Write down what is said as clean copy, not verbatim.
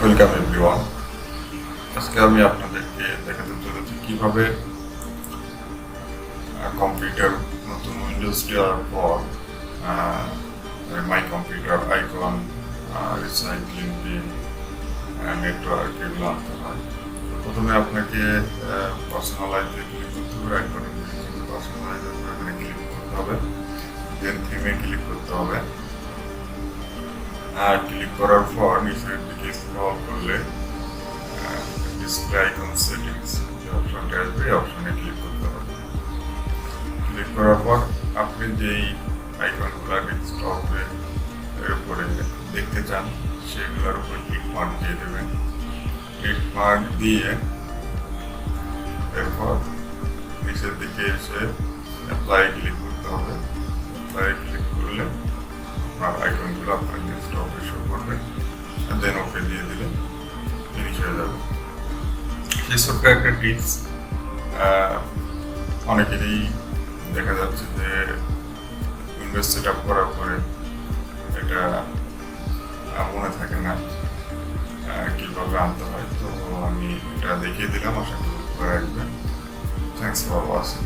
Welcome everyone. আজকে আমি আপনাদেরকে দেখাতে চলেছি কিভাবে কম্পিউটার নতুন উইন্ডোজ দেওয়ার পর my computer icon, recycling bin, network এগুলো আনতে হয়। প্রথমে আপনাকে পার্সোনালাইজে ক্লিক করতে হবে, আইকনে পার্সোনালাইজে ক্লিক করতে হবে, দেন থিমে ক্লিক করতে হবে। ক্লিক করার পর নিচের দিকে স্ক্রল করলে ডিসপ্লে আইকন সেটিংস যে অপশনটা আসবে এই অপশনে ক্লিক করতে হবে। ক্লিক করার পর আপনি যেই আইকনগুলো ডেস্কটপে এর উপরে দেখতে চান সেগুলোর উপর ক্লিক মার্ক দিয়ে দেবেন। ক্লিক মার্ক দিয়ে এরপর নিচের দিকে এসে অ্যাপ্লাই ক্লিক করতে হবে। অ্যাপ্লাই ক্লিক করলে আপনার আইকনগুলো আপনার ডেস্কটপে শো করবে, দেন ওকে দিয়ে দিলে ফিনিশ হয়ে যাবে। সেই ছোট্ট একটা টিপস অনেকেরই দেখা যাচ্ছে যে উইন্ডোজ সেট আপ করার পরে এটা মনে থাকে না কীভাবে আনতে হয়। তো আমি এটা দেখিয়ে দিলাম, আশা করি করে রাখবেন। Thanks for watching.